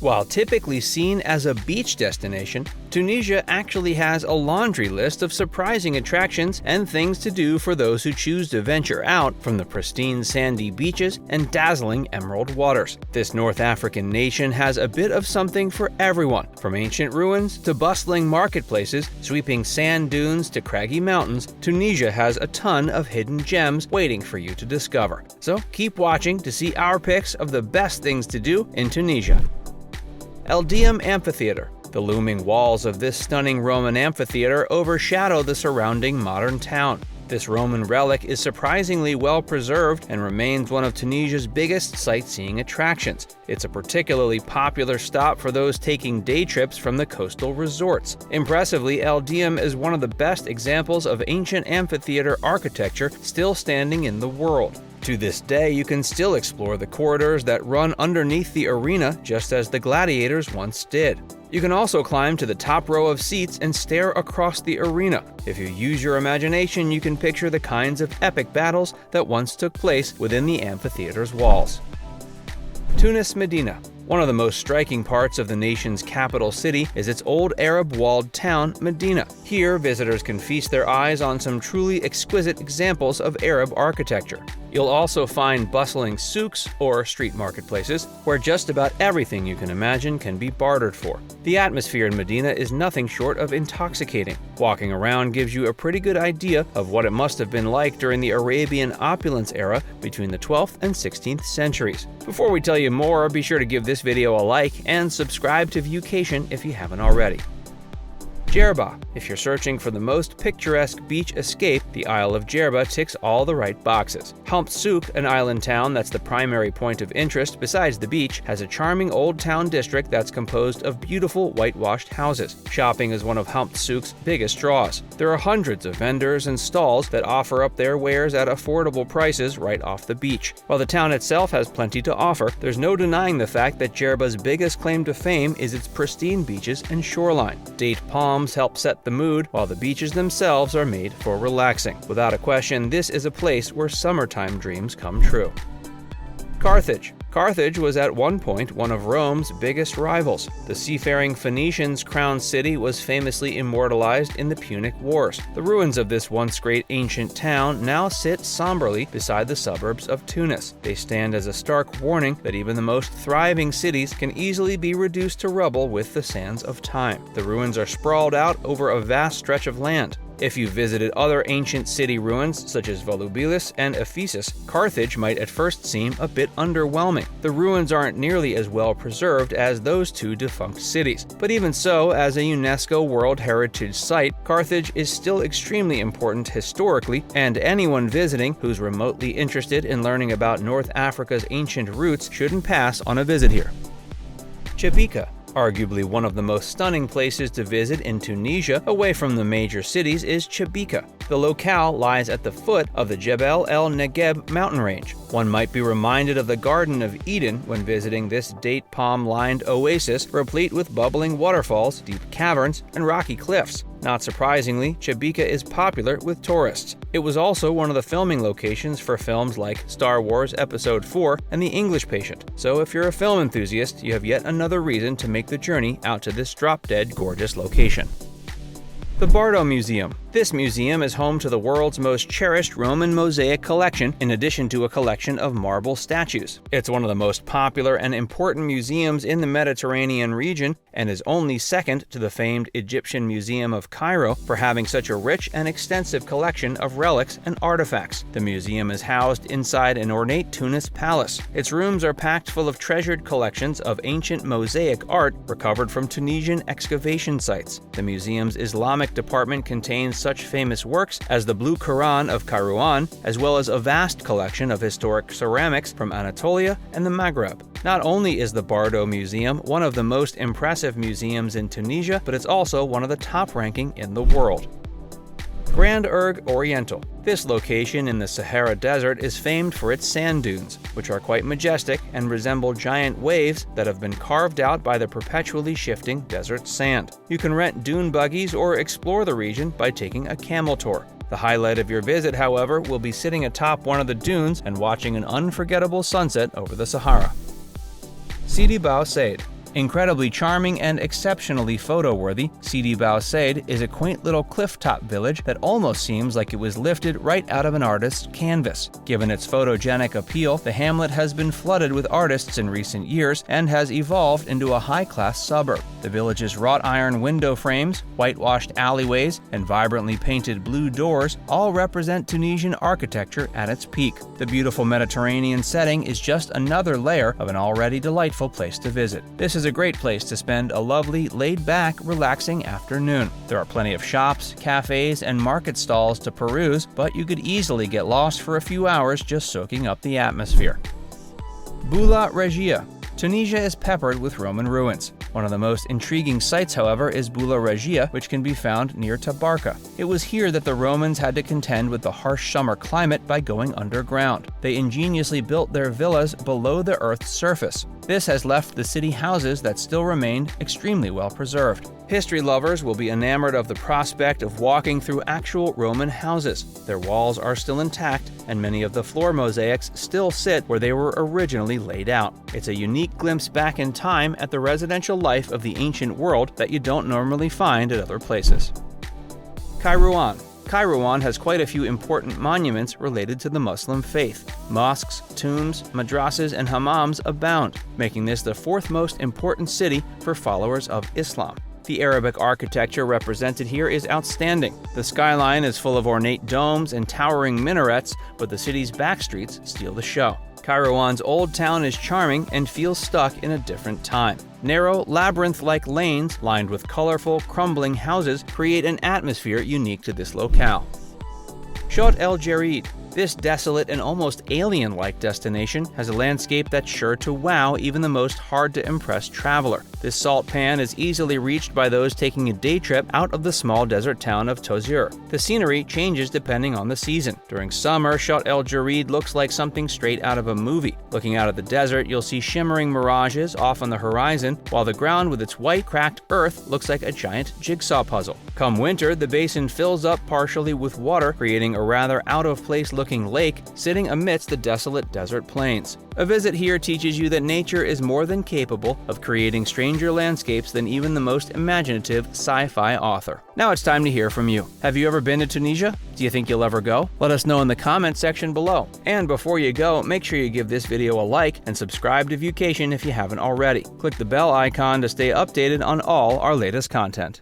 While typically seen as a beach destination, Tunisia actually has a laundry list of surprising attractions and things to do for those who choose to venture out from the pristine sandy beaches and dazzling emerald waters. This North African nation has a bit of something for everyone, from ancient ruins to bustling marketplaces, sweeping sand dunes to craggy mountains. Tunisia has a ton of hidden gems waiting for you to discover. So keep watching to see our picks of the best things to do in Tunisia. El Diem Amphitheater. The looming walls of this stunning Roman amphitheater overshadow the surrounding modern town. This Roman relic is surprisingly well preserved and remains one of Tunisia's biggest sightseeing attractions. It's a particularly popular stop for those taking day trips from the coastal resorts. Impressively, El Diem is one of the best examples of ancient amphitheater architecture still standing in the world. To this day, you can still explore the corridors that run underneath the arena just as the gladiators once did. You can also climb to the top row of seats and stare across the arena. If you use your imagination, you can picture the kinds of epic battles that once took place within the amphitheater's walls. Tunis Medina. One of the most striking parts of the nation's capital city is its old Arab walled town, Medina. Here, visitors can feast their eyes on some truly exquisite examples of Arab architecture. You'll also find bustling souks, or street marketplaces, where just about everything you can imagine can be bartered for. The atmosphere in Medina is nothing short of intoxicating. Walking around gives you a pretty good idea of what it must have been like during the Arabian opulence era between the 12th and 16th centuries. Before we tell you more, be sure to give this video a like and subscribe to Viewcation if you haven't already. Djerba. If you're searching for the most picturesque beach escape, the Isle of Djerba ticks all the right boxes. Humped Souk, an island town that's the primary point of interest besides the beach, has a charming old town district that's composed of beautiful whitewashed houses. Shopping is one of Humped Souk's biggest draws. There are hundreds of vendors and stalls that offer up their wares at affordable prices right off the beach. While the town itself has plenty to offer, there's no denying the fact that Djerba's biggest claim to fame is its pristine beaches and shoreline. Date palms help set the mood, while the beaches themselves are made for relaxing. Without a question, this is a place where summertime dreams come true. Carthage. Carthage was at one point one of Rome's biggest rivals. The seafaring Phoenicians' crown city was famously immortalized in the Punic Wars. The ruins of this once great ancient town now sit somberly beside the suburbs of Tunis. They stand as a stark warning that even the most thriving cities can easily be reduced to rubble with the sands of time. The ruins are sprawled out over a vast stretch of land. If you visited other ancient city ruins such as Volubilis and Ephesus, Carthage might at first seem a bit underwhelming. The ruins aren't nearly as well preserved as those two defunct cities. But even so, as a UNESCO World Heritage Site, Carthage is still extremely important historically, and anyone visiting who's remotely interested in learning about North Africa's ancient roots shouldn't pass on a visit here. Chebika. Arguably one of the most stunning places to visit in Tunisia, away from the major cities, is Chebika. The locale lies at the foot of the Jebel el Negev mountain range. One might be reminded of the Garden of Eden when visiting this date palm-lined oasis, replete with bubbling waterfalls, deep caverns, and rocky cliffs. Not surprisingly, Chebika is popular with tourists. It was also one of the filming locations for films like Star Wars Episode 4 and The English Patient. So if you're a film enthusiast, you have yet another reason to make the journey out to this drop-dead gorgeous location. The Bardo Museum. This museum is home to the world's most cherished Roman mosaic collection, in addition to a collection of marble statues. It's one of the most popular and important museums in the Mediterranean region, and is only second to the famed Egyptian Museum of Cairo for having such a rich and extensive collection of relics and artifacts. The museum is housed inside an ornate Tunis palace. Its rooms are packed full of treasured collections of ancient mosaic art recovered from Tunisian excavation sites. The museum's Islamic department contains such famous works as the Blue Quran of Kairouan, as well as a vast collection of historic ceramics from Anatolia and the Maghreb. Not only is the Bardo Museum one of the most impressive museums in Tunisia, but it's also one of the top-ranking in the world. Grand Erg Oriental. This location in the Sahara Desert is famed for its sand dunes, which are quite majestic and resemble giant waves that have been carved out by the perpetually shifting desert sand. You can rent dune buggies or explore the region by taking a camel tour. The highlight of your visit, however, will be sitting atop one of the dunes and watching an unforgettable sunset over the Sahara. Sidi Bou Said. Incredibly charming and exceptionally photo-worthy, Sidi Bou Said is a quaint little cliff-top village that almost seems like it was lifted right out of an artist's canvas. Given its photogenic appeal, the hamlet has been flooded with artists in recent years and has evolved into a high-class suburb. The village's wrought iron window frames, whitewashed alleyways, and vibrantly painted blue doors all represent Tunisian architecture at its peak. The beautiful Mediterranean setting is just another layer of an already delightful place to visit. This is a great place to spend a lovely, laid-back, relaxing afternoon. There are plenty of shops, cafes, and market stalls to peruse, but you could easily get lost for a few hours just soaking up the atmosphere. Bulla Regia. Tunisia is peppered with Roman ruins. One of the most intriguing sites, however, is Bulla Regia, which can be found near Tabarka. It was here that the Romans had to contend with the harsh summer climate by going underground. They ingeniously built their villas below the Earth's surface. This has left the city houses that still remain extremely well preserved. History lovers will be enamored of the prospect of walking through actual Roman houses. Their walls are still intact, and many of the floor mosaics still sit where they were originally laid out. It's a unique glimpse back in time at the residential life of the ancient world that you don't normally find at other places. Kairouan. Kairouan has quite a few important monuments related to the Muslim faith. Mosques, tombs, madrasas, and hammams abound, making this the fourth most important city for followers of Islam. The Arabic architecture represented here is outstanding. The skyline is full of ornate domes and towering minarets, but the city's back streets steal the show. Kairouan's old town is charming and feels stuck in a different time. Narrow, labyrinth-like lanes lined with colorful, crumbling houses create an atmosphere unique to this locale. Chott el Djerid. This desolate and almost alien-like destination has a landscape that's sure to wow even the most hard-to-impress traveler. This salt pan is easily reached by those taking a day trip out of the small desert town of Tozeur. The scenery changes depending on the season. During summer, Chott el Djerid looks like something straight out of a movie. Looking out at the desert, you'll see shimmering mirages off on the horizon, while the ground with its white, cracked earth looks like a giant jigsaw puzzle. Come winter, the basin fills up partially with water, creating a rather out-of-place looking lake sitting amidst the desolate desert plains. A visit here teaches you that nature is more than capable of creating stranger landscapes than even the most imaginative sci-fi author. Now it's time to hear from you. Have you ever been to Tunisia? Do you think you'll ever go? Let us know in the comments section below. And before you go, make sure you give this video a like and subscribe to Viewcation if you haven't already. Click the bell icon to stay updated on all our latest content.